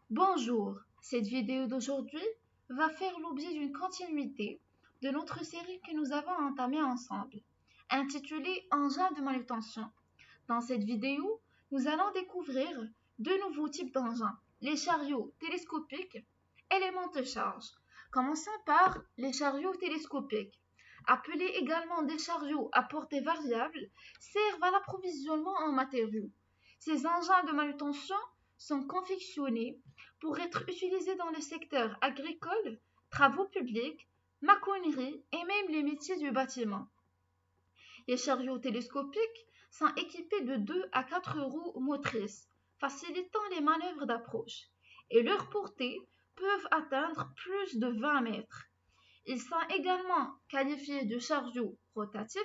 Bonjour, cette vidéo d'aujourd'hui va faire l'objet d'une continuité de notre série que nous avons entamée ensemble, intitulée Engins de manutention. Dans cette vidéo, nous allons découvrir deux nouveaux types d'engins, les chariots télescopiques et les monte-charges. Commençons par les chariots télescopiques. Appelés également des chariots à portée variable, servent à l'approvisionnement en matériaux. Ces engins de manutention sont confectionnés pour être utilisés dans le secteur agricole, travaux publics, maçonnerie et même les métiers du bâtiment. Les chariots télescopiques sont équipés de 2 à 4 roues motrices, facilitant les manœuvres d'approche, et leur portée peuvent atteindre plus de 20 mètres. Ils sont également qualifiés de chariots rotatifs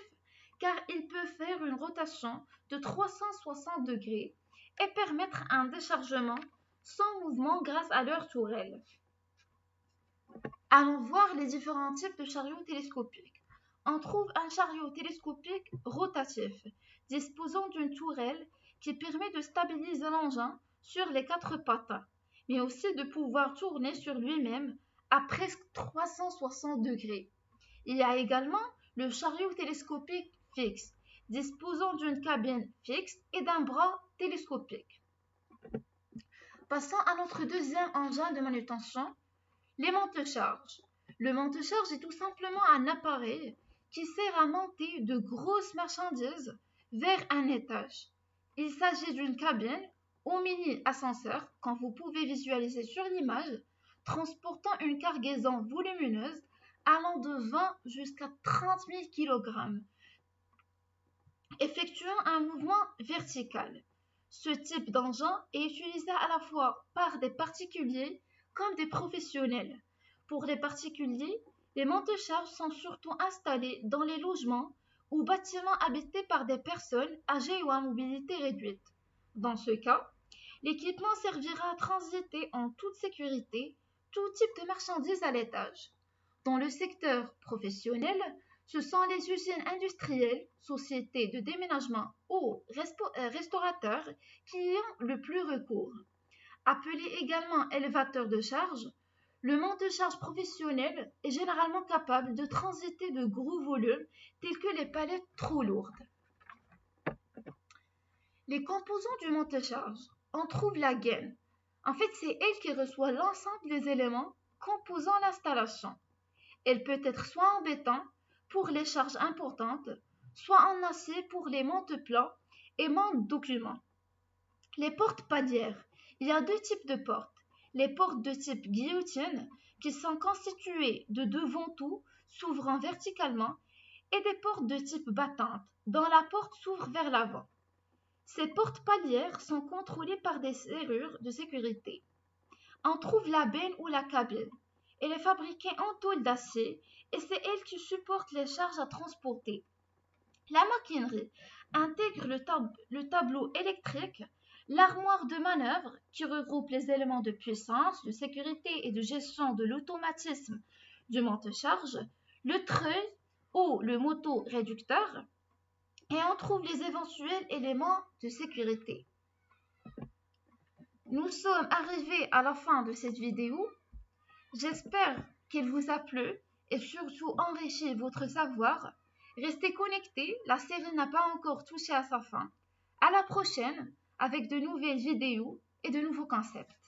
car ils peuvent faire une rotation de 360 degrés et permettre un déchargement sans mouvement grâce à leur tourelle. Allons voir les différents types de chariots télescopiques. On trouve un chariot télescopique rotatif, disposant d'une tourelle qui permet de stabiliser l'engin sur les 4 patins, mais aussi de pouvoir tourner sur lui-même à presque 360 degrés. Il y a également le chariot télescopique fixe, disposant d'une cabine fixe et d'un bras télescopique. Passons à notre deuxième engin de manutention, les monte-charges. Le monte-charge est tout simplement un appareil qui sert à monter de grosses marchandises vers un étage. Il s'agit d'une cabine ou mini-ascenseur, comme vous pouvez visualiser sur l'image, transportant une cargaison volumineuse allant de 20 jusqu'à 30 000 kg, effectuant un mouvement vertical. Ce type d'engin est utilisé à la fois par des particuliers comme des professionnels. Pour les particuliers, les monte-charges sont surtout installés dans les logements ou bâtiments habités par des personnes âgées ou à mobilité réduite. Dans ce cas, l'équipement servira à transiter en toute sécurité tout type de marchandises à l'étage. Dans le secteur professionnel, ce sont les usines industrielles, sociétés de déménagement ou restaurateurs qui y ont le plus recours. Appelé également élévateur de charge, le monte-charge professionnel est généralement capable de transiter de gros volumes tels que les palettes trop lourdes. Les composants du monte-charge. On trouve la gaine. En fait, c'est elle qui reçoit l'ensemble des éléments composant l'installation. Elle peut être soit en béton pour les charges importantes, soit en acier pour les monte-plans et monte-documents. Les portes palières. Il y a deux types de portes. Les portes de type guillotine qui sont constituées de deux vantaux s'ouvrant verticalement et des portes de type battante dont la porte s'ouvre vers l'avant. Ces portes palières sont contrôlées par des serrures de sécurité. On trouve la benne ou la cabine. Elle est fabriquée en tôle d'acier et c'est elle qui supporte les charges à transporter. La machinerie intègre le tableau électrique, l'armoire de manœuvre qui regroupe les éléments de puissance, de sécurité et de gestion de l'automatisme du monte-charge, le treuil ou le moto-réducteur, et on trouve les éventuels éléments de sécurité. Nous sommes arrivés à la fin de cette vidéo. J'espère qu'elle vous a plu et surtout enrichi votre savoir. Restez connectés, la série n'a pas encore touché à sa fin. À la prochaine avec de nouvelles vidéos et de nouveaux concepts.